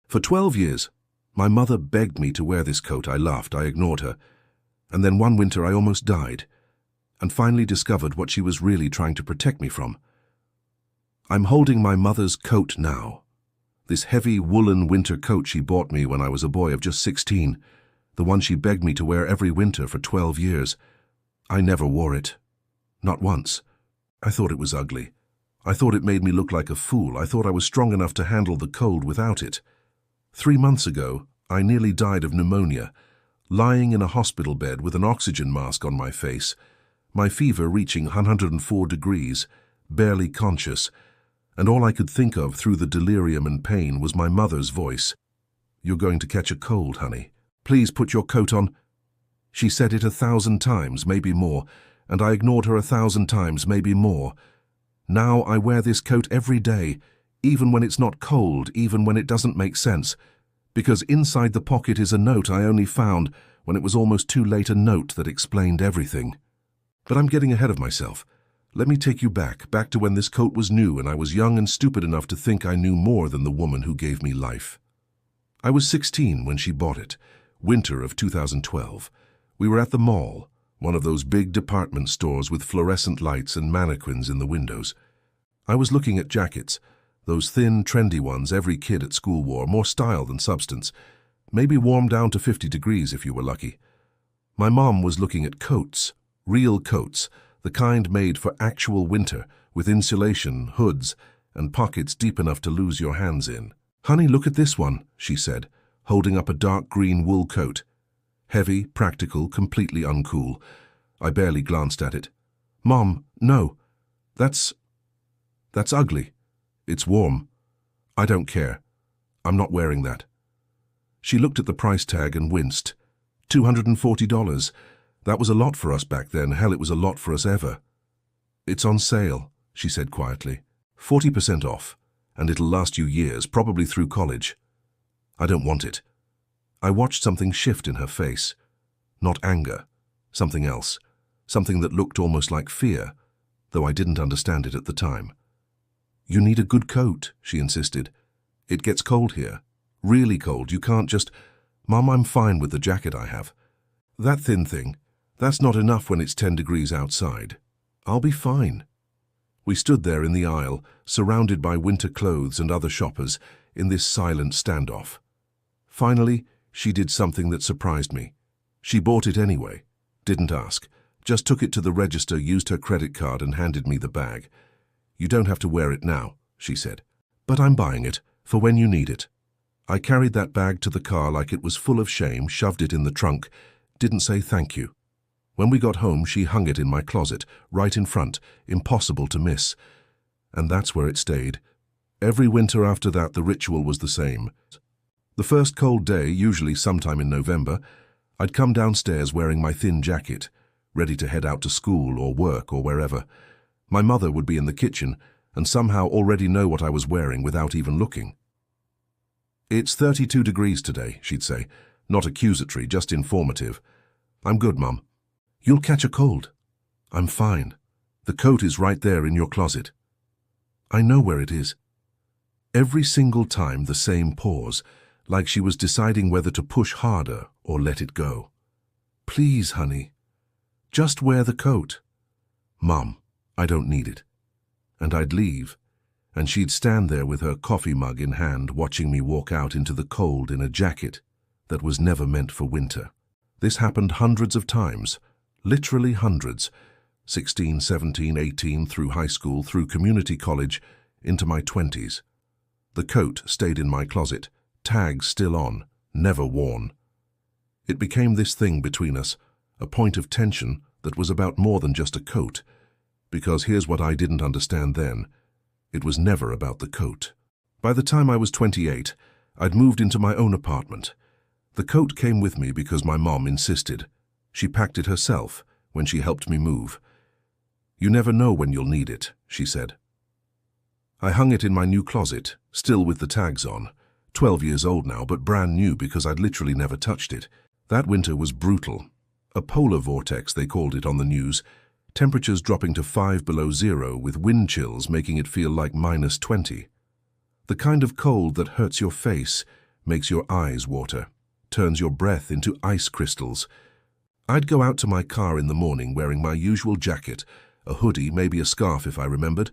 For 12 years, my mother begged me to wear this coat. I laughed, I ignored her. And then one winter I almost died, and finally discovered what she was really trying to protect me from. I'm holding my mother's coat now. This heavy woolen winter coat she bought me when I was a boy of just 16, the one she begged me to wear every winter for 12 years. I never wore it. Not once. I thought it was ugly. I thought it made me look like a fool. I thought I was strong enough to handle the cold without it. 3 months ago, I nearly died of pneumonia, lying in a hospital bed with an oxygen mask on my face, my fever reaching 104 degrees, barely conscious, and all I could think of through the delirium and pain was my mother's voice. "You're going to catch a cold, honey. Please put your coat on." She said it 1,000 times, maybe more, and I ignored her 1,000 times, maybe more. Now I wear this coat every day, even when it's not cold, even when it doesn't make sense, because inside the pocket is a note I only found when it was almost too late, a note that explained everything. But I'm getting ahead of myself. Let me take you back to when this coat was new and I was young and stupid enough to think I knew more than the woman who gave me life. I was 16 when she bought it, winter of 2012. We were at the mall, one of those big department stores with fluorescent lights and mannequins in the windows. I was looking at jackets, those thin, trendy ones every kid at school wore, more style than substance, maybe warmed down to 50 degrees if you were lucky. My mom was looking at coats, real coats, the kind made for actual winter, with insulation, hoods, and pockets deep enough to lose your hands in. "Honey, look at this one," she said, holding up a dark green wool coat. Heavy, practical, completely uncool. I barely glanced at it. "Mom, no. That's ugly. It's warm. I don't care. I'm not wearing that." She looked at the price tag and winced. $240. That was a lot for us back then. Hell, it was a lot for us ever. "It's on sale," she said quietly. 40% off, and it'll last you years, probably through college. "I don't want it." I watched something shift in her face. Not anger. Something else. Something that looked almost like fear, though I didn't understand it at the time. "You need a good coat," she insisted. "It gets cold here. Really cold. You can't just—" "Mom, I'm fine with the jacket I have. That thin thing, that's not enough when it's 10 degrees outside. I'll be fine." We stood there in the aisle, surrounded by winter clothes and other shoppers, in this silent standoff. Finally, she did something that surprised me. She bought it anyway. Didn't ask. Just took it to the register, used her credit card, and handed me the bag. "You don't have to wear it now," she said. "But I'm buying it, for when you need it." I carried that bag to the car like it was full of shame, shoved it in the trunk, didn't say thank you. When we got home, she hung it in my closet, right in front, impossible to miss. And that's where it stayed. Every winter after that, the ritual was the same. The first cold day, usually sometime in November, I'd come downstairs wearing my thin jacket, ready to head out to school or work or wherever. My mother would be in the kitchen and somehow already know what I was wearing without even looking. "It's 32 degrees today," she'd say, not accusatory, just informative. "I'm good, Mum." "You'll catch a cold." "I'm fine. The coat is right there in your closet." "I know where it is." Every single time the same pause, like she was deciding whether to push harder or let it go. "Please, honey, just wear the coat." "Mum, I don't need it." And I'd leave, and she'd stand there with her coffee mug in hand, watching me walk out into the cold in a jacket that was never meant for winter. This happened hundreds of times, literally hundreds, 16, 17, 18, through high school, through community college, into my 20s. The coat stayed in my closet, tags still on, never worn. It became this thing between us, a point of tension that was about more than just a coat, because here's what I didn't understand then. It was never about the coat. By the time I was 28, I'd moved into my own apartment. The coat came with me because my mom insisted. She packed it herself when she helped me move. "You never know when you'll need it," she said. I hung it in my new closet, still with the tags on. 12 years old now, but brand new because I'd literally never touched it. That winter was brutal. A polar vortex, they called it on the news. Temperatures dropping to 5 below zero, with wind chills making it feel like -20. The kind of cold that hurts your face, makes your eyes water, turns your breath into ice crystals. I'd go out to my car in the morning wearing my usual jacket, a hoodie, maybe a scarf if I remembered,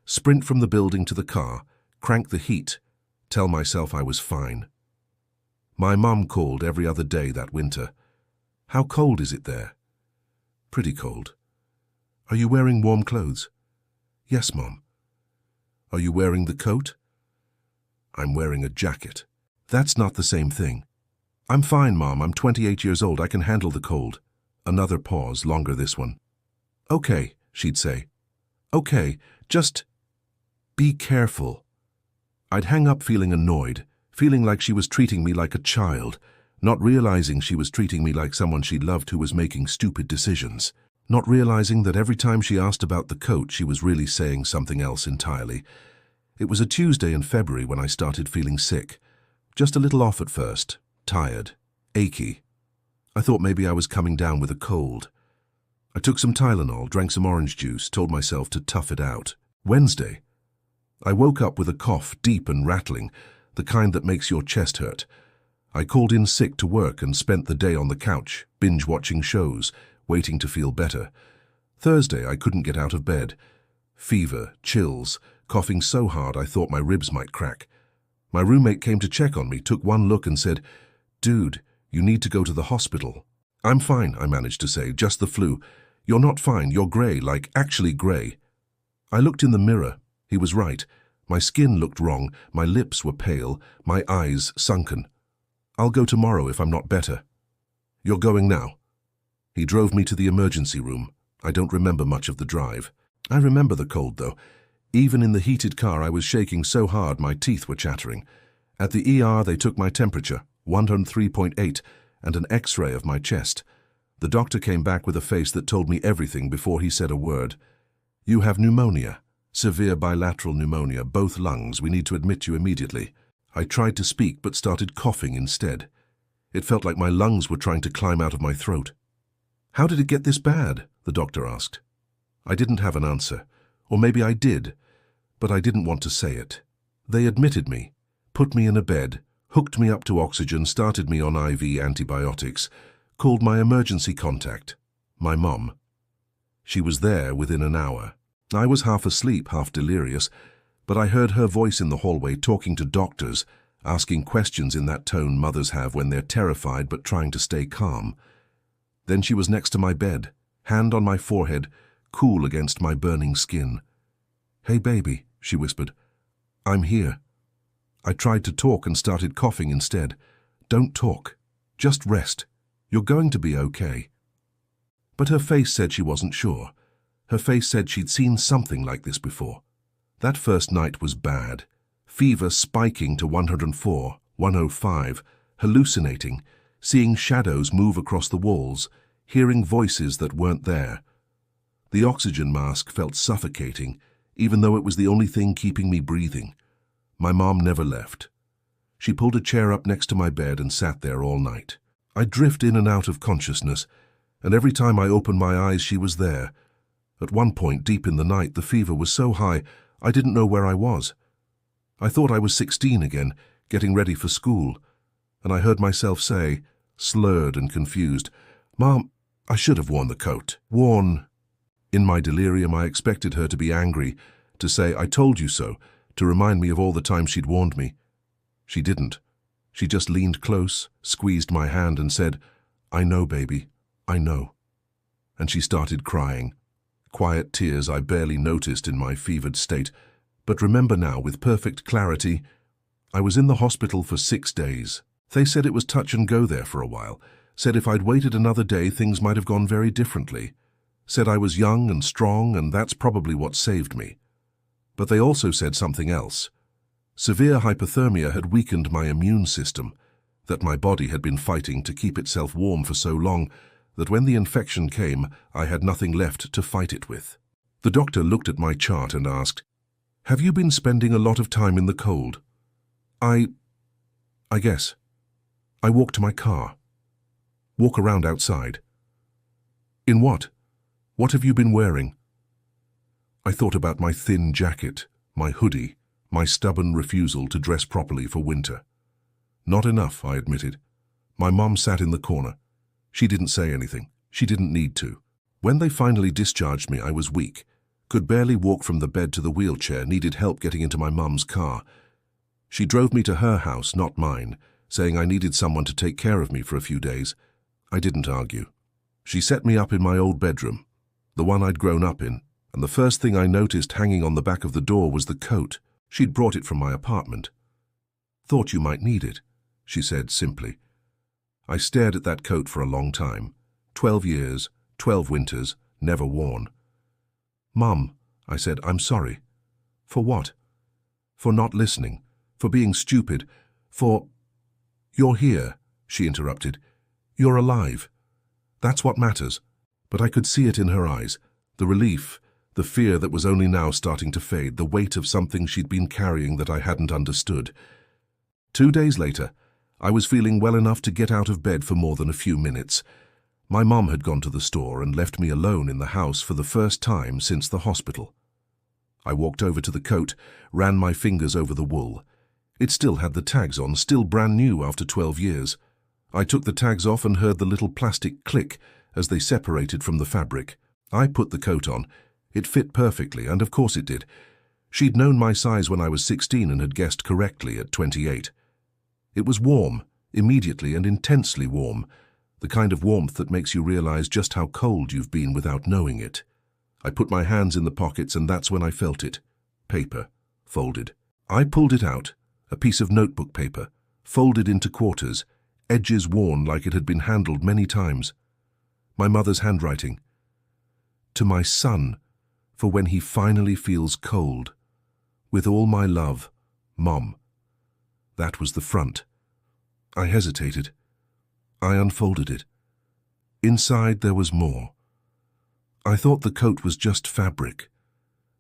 sprint from the building to the car, crank the heat, tell myself I was fine. My mum called every other day that winter. How cold is it there? Pretty cold. Are you wearing warm clothes? Yes, Mom. Are you wearing the coat? I'm wearing a jacket. That's not the same thing. I'm fine, Mom. I'm 28 years old. I can handle the cold. Another pause, longer this one. Okay, she'd say. Okay, just be careful. I'd hang up feeling annoyed, feeling like she was treating me like a child, not realizing she was treating me like someone she loved who was making stupid decisions, not realizing that every time she asked about the coat, she was really saying something else entirely. It was a Tuesday in February when I started feeling sick. Just a little off at first, tired, achy. I thought maybe I was coming down with a cold. I took some Tylenol, drank some orange juice, told myself to tough it out. Wednesday. I woke up with a cough, deep and rattling, the kind that makes your chest hurt. I called in sick to work and spent the day on the couch, binge-watching shows, waiting to feel better. Thursday, I couldn't get out of bed. Fever, chills, coughing so hard I thought my ribs might crack. My roommate came to check on me, took one look and said, "Dude, you need to go to the hospital." "I'm fine," I managed to say, "just the flu." "You're not fine, you're grey, like actually grey." I looked in the mirror. He was right. My skin looked wrong, my lips were pale, my eyes sunken. "I'll go tomorrow if I'm not better." "You're going now?" He drove me to the emergency room. I don't remember much of the drive. I remember the cold, though. Even in the heated car, I was shaking so hard my teeth were chattering. At the ER, they took my temperature, 103.8, and an X-ray of my chest. The doctor came back with a face that told me everything before he said a word. "You have pneumonia, severe bilateral pneumonia, both lungs. We need to admit you immediately." I tried to speak but started coughing instead. It felt like my lungs were trying to climb out of my throat. "How did it get this bad?" the doctor asked. I didn't have an answer. Or maybe I did, but I didn't want to say it. They admitted me, put me in a bed, hooked me up to oxygen, started me on IV antibiotics, called my emergency contact, my mom. She was there within an hour. I was half asleep, half delirious, but I heard her voice in the hallway talking to doctors, asking questions in that tone mothers have when they're terrified but trying to stay calm. Then she was next to my bed, hand on my forehead, cool against my burning skin. "Hey, baby," she whispered. "I'm here." I tried to talk and started coughing instead. "Don't talk. Just rest. You're going to be okay." But her face said she wasn't sure. Her face said she'd seen something like this before. That first night was bad. Fever spiking to 104, 105, hallucinating, seeing shadows move across the walls, hearing voices that weren't there. The oxygen mask felt suffocating, even though it was the only thing keeping me breathing. My mom never left. She pulled a chair up next to my bed and sat there all night. I drift in and out of consciousness, and every time I opened my eyes she was there. At one point, deep in the night, the fever was so high I didn't know where I was. I thought I was 16 again, getting ready for school, and I heard myself say, slurred and confused, "Mom, I should have worn the coat." Worn. In my delirium, I expected her to be angry, to say, "I told you so," to remind me of all the times she'd warned me. She didn't. She just leaned close, squeezed my hand and said, "I know, baby, I know." And she started crying. Quiet tears I barely noticed in my fevered state, but remember now with perfect clarity, I was in the hospital for 6 days. They said it was touch and go there for a while, said if I'd waited another day things might have gone very differently, said I was young and strong and that's probably what saved me. But they also said something else. Severe hypothermia had weakened my immune system, that my body had been fighting to keep itself warm for so long that when the infection came, I had nothing left to fight it with. The doctor looked at my chart and asked, "Have you been spending a lot of time in the cold?" I guess. I walk to my car. Walk around outside. "In what? What have you been wearing?" I thought about my thin jacket, my hoodie, my stubborn refusal to dress properly for winter. Not enough, I admitted. My mom sat in the corner. She didn't say anything. She didn't need to. When they finally discharged me, I was weak, could barely walk from the bed to the wheelchair, needed help getting into my mum's car. She drove me to her house, not mine, saying I needed someone to take care of me for a few days. I didn't argue. She set me up in my old bedroom, the one I'd grown up in, and the first thing I noticed hanging on the back of the door was the coat. She'd brought it from my apartment. "Thought you might need it," she said simply. I stared at that coat for a long time. 12 years, 12 winters, never worn. "Mum," I said, "I'm sorry." "For what?" "For not listening, for being stupid, for—" "You're here," she interrupted. "You're alive. That's what matters." But I could see it in her eyes, the relief, the fear that was only now starting to fade, the weight of something she'd been carrying that I hadn't understood. 2 days later, I was feeling well enough to get out of bed for more than a few minutes. My mom had gone to the store and left me alone in the house for the first time since the hospital. I walked over to the coat, ran my fingers over the wool. It still had the tags on, still brand new after 12 years. I took the tags off and heard the little plastic click as they separated from the fabric. I put the coat on. It fit perfectly, and of course it did. She'd known my size when I was 16 and had guessed correctly at 28. It was warm, immediately and intensely warm, the kind of warmth that makes you realize just how cold you've been without knowing it. I put my hands in the pockets and that's when I felt it. Paper, folded. I pulled it out, a piece of notebook paper, folded into quarters, edges worn like it had been handled many times. My mother's handwriting. "To my son, for when he finally feels cold. With all my love, Mom." That was the front. I hesitated. I unfolded it. Inside there was more. I thought the coat was just fabric,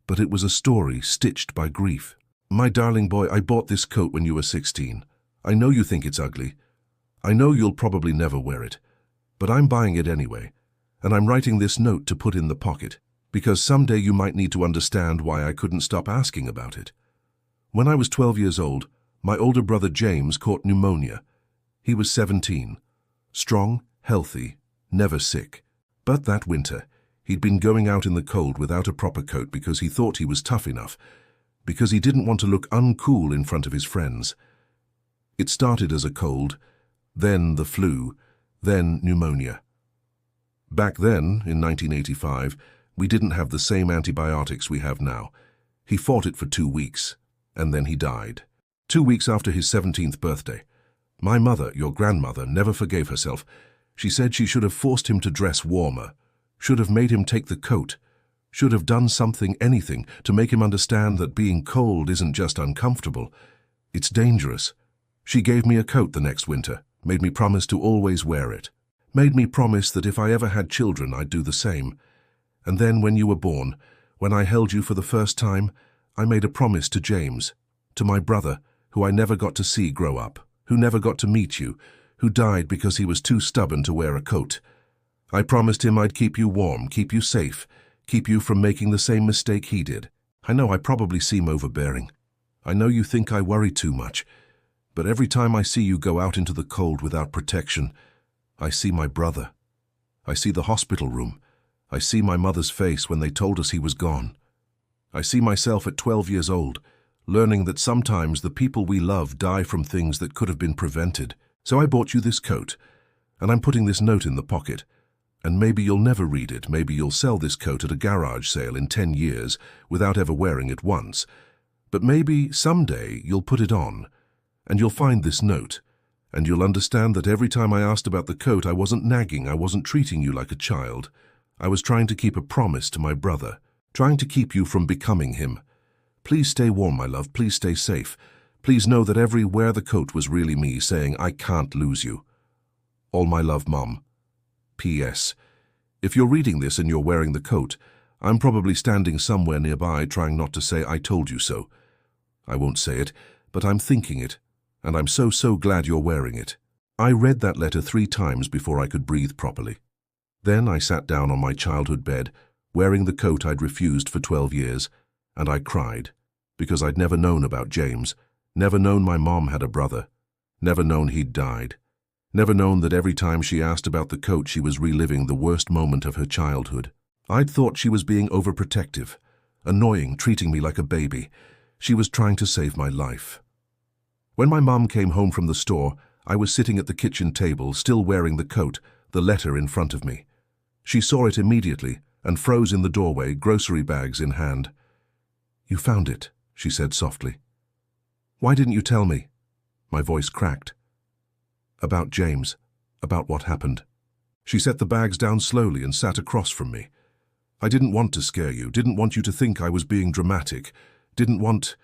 but it was a story stitched by grief. "My darling boy, I bought this coat when you were 16. I know you think it's ugly. I know you'll probably never wear it, but I'm buying it anyway, and I'm writing this note to put in the pocket, because someday you might need to understand why I couldn't stop asking about it. When I was 12 years old, my older brother James caught pneumonia. He was 17. Strong, healthy, never sick. But that winter, he'd been going out in the cold without a proper coat because he thought he was tough enough, because he didn't want to look uncool in front of his friends. It started as a cold, then the flu, then pneumonia. Back then, in 1985, we didn't have the same antibiotics we have now. He fought it for 2 weeks, and then he died. 2 weeks after his 17th birthday. My mother, your grandmother, never forgave herself. She said she should have forced him to dress warmer, should have made him take the coat, should have done something, anything, to make him understand that being cold isn't just uncomfortable, it's dangerous. She gave me a coat the next winter, made me promise to always wear it, made me promise that if I ever had children I'd do the same. And then when you were born, when I held you for the first time, I made a promise to James, to my brother, who I never got to see grow up, who never got to meet you, who died because he was too stubborn to wear a coat. I promised him I'd keep you warm, keep you safe, keep you from making the same mistake he did. I know I probably seem overbearing. I know you think I worry too much, but every time I see you go out into the cold without protection, I see my brother. I see the hospital room. I see my mother's face when they told us he was gone. I see myself at 12 years old, learning that sometimes the people we love die from things that could have been prevented. So I bought you this coat, and I'm putting this note in the pocket. And maybe you'll never read it, maybe you'll sell this coat at a garage sale in 10 years without ever wearing it once. But maybe someday you'll put it on, and you'll find this note, and you'll understand that every time I asked about the coat I wasn't nagging, I wasn't treating you like a child. I was trying to keep a promise to my brother, trying to keep you from becoming him. Please stay warm, my love, please stay safe. Please know that every wear the coat was really me saying I can't lose you. All my love, Mom. P.S. If you're reading this and you're wearing the coat, I'm probably standing somewhere nearby trying not to say I told you so. I won't say it, but I'm thinking it, and I'm so glad you're wearing it. I read that letter 3 times before I could breathe properly. Then I sat down on my childhood bed, wearing the coat I'd refused for 12 years, and I cried, because I'd never known about James, never known my mom had a brother, Never known he'd died. Never known that every time she asked about the coat she was reliving the worst moment of her childhood. I'd thought she was being overprotective, annoying, treating me like a baby. She was trying to save my life. When my mum came home from the store, I was sitting at the kitchen table, still wearing the coat, the letter in front of me. She saw it immediately and froze in the doorway, grocery bags in hand. "You found it," she said softly. "Why didn't you tell me?" My voice cracked. "About James, about what happened." She set the bags down slowly and sat across from me. "I didn't want to scare you, didn't want you to think I was being dramatic, didn't want—"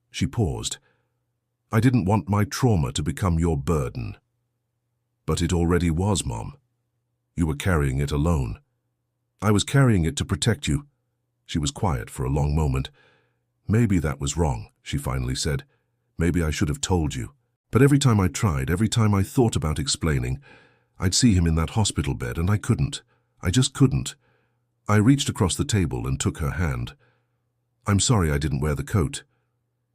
She paused. "I didn't want my trauma to become your burden." "But it already was, Mom. You were carrying it alone." "I was carrying it to protect you." She was quiet for a long moment. "Maybe that was wrong," she finally said. "Maybe I should have told you. But every time I tried, every time I thought about explaining, I'd see him in that hospital bed and I couldn't. I just couldn't." I reached across the table and took her hand. "I'm sorry I didn't wear the coat.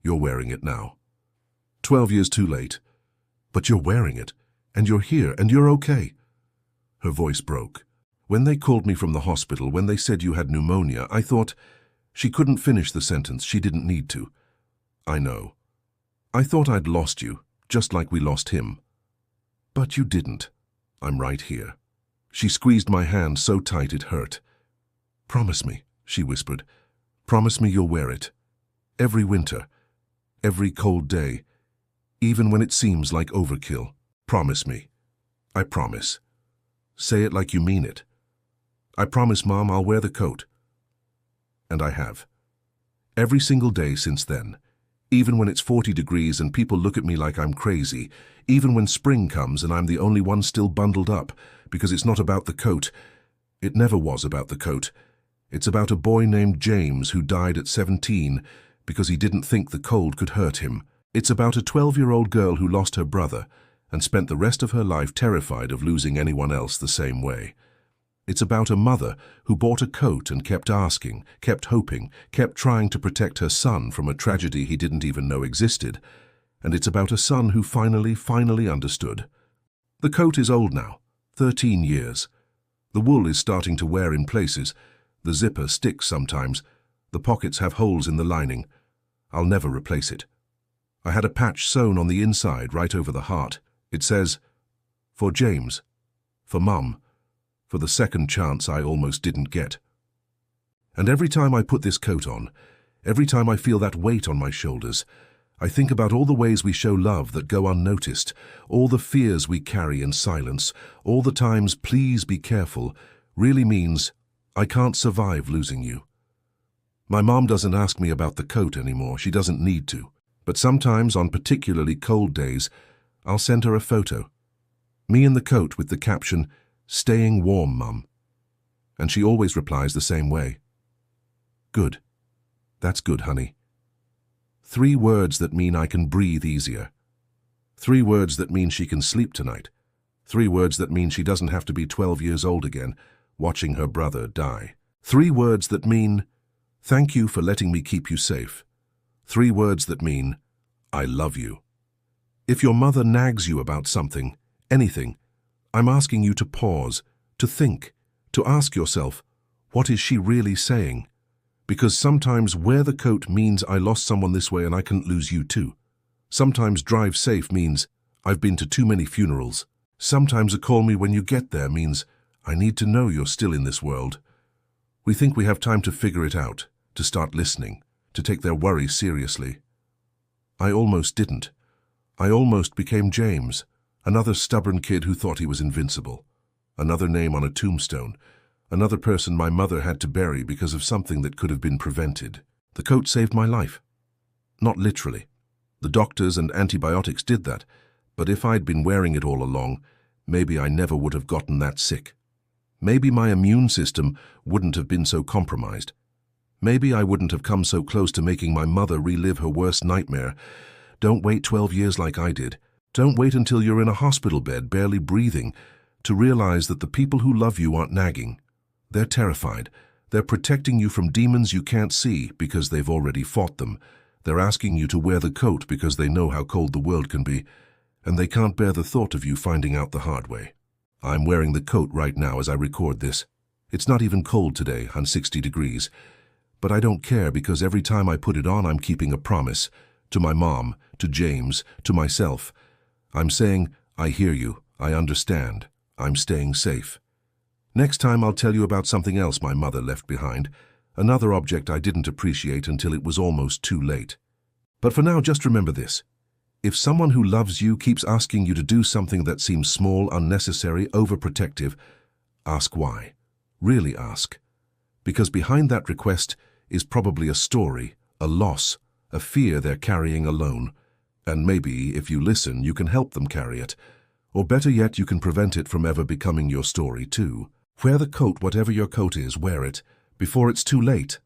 You're wearing it now. 12 years too late. But you're wearing it, and you're here, and you're okay." Her voice broke. "When they called me from the hospital, when they said you had pneumonia, I thought—" She couldn't finish the sentence. She didn't need to. "I know. I thought I'd lost you, just like we lost him. But you didn't. I'm right here." She squeezed my hand so tight it hurt. "Promise me," she whispered. "Promise me you'll wear it. Every winter. Every cold day. Even when it seems like overkill. Promise me. I promise. Say it like you mean it." "I promise, Mom, I'll wear the coat." And I have. Every single day since then. Even when it's 40 degrees and people look at me like I'm crazy. Even when spring comes and I'm the only one still bundled up, because it's not about the coat. It never was about the coat. It's about a boy named James who died at 17 because he didn't think the cold could hurt him. It's about a 12-year-old girl who lost her brother and spent the rest of her life terrified of losing anyone else the same way. It's about a mother who bought a coat and kept asking, kept hoping, kept trying to protect her son from a tragedy he didn't even know existed. And it's about a son who finally understood. The coat is old now, 13 years. The wool is starting to wear in places. The zipper sticks sometimes. The pockets have holes in the lining. I'll never replace it. I had a patch sewn on the inside right over the heart. It says, "For James, for Mum, for the second chance I almost didn't get." And every time I put this coat on, every time I feel that weight on my shoulders, I think about all the ways we show love that go unnoticed, all the fears we carry in silence, all the times "please be careful" really means I can't survive losing you. My mom doesn't ask me about the coat anymore. She doesn't need to. But sometimes, on particularly cold days, I'll send her a photo. Me in the coat with the caption, "Staying warm, Mum." And she always replies the same way. "Good. That's good, honey." 3 words that mean I can breathe easier. 3 words that mean she can sleep tonight. 3 words that mean she doesn't have to be 12 years old again, watching her brother die. 3 words that mean, "Thank you for letting me keep you safe." 3 words that mean, "I love you." If your mother nags you about something, anything, I'm asking you to pause, to think, to ask yourself, what is she really saying? Because sometimes wear the coat means I lost someone this way and I can't lose you too. Sometimes drive safe means I've been to too many funerals. Sometimes a call me when you get there means I need to know you're still in this world. We think we have time to figure it out, to start listening, to take their worries seriously. I almost didn't. I almost became James, another stubborn kid who thought he was invincible. Another name on a tombstone. Another person my mother had to bury because of something that could have been prevented. The coat saved my life. Not literally. The doctors and antibiotics did that, but if I'd been wearing it all along, maybe I never would have gotten that sick. Maybe my immune system wouldn't have been so compromised. Maybe I wouldn't have come so close to making my mother relive her worst nightmare. Don't wait 12 years like I did. Don't wait until you're in a hospital bed, barely breathing, to realize that the people who love you aren't nagging. They're terrified. They're protecting you from demons you can't see because they've already fought them. They're asking you to wear the coat because they know how cold the world can be. and they can't bear the thought of you finding out the hard way. I'm wearing the coat right now as I record this. It's not even cold today, on 60 degrees. But I don't care because every time I put it on, I'm keeping a promise. To my mom, to James, to myself. I'm saying, I hear you, I understand, I'm staying safe. Next time I'll tell you about something else my mother left behind, another object I didn't appreciate until it was almost too late. But for now, just remember this. If someone who loves you keeps asking you to do something that seems small, unnecessary, overprotective, ask why. Really ask. Because behind that request is probably a story, a loss, a fear they're carrying alone. And maybe, if you listen, you can help them carry it. Or better yet, you can prevent it from ever becoming your story too. Wear the coat, whatever your coat is, wear it, before it's too late.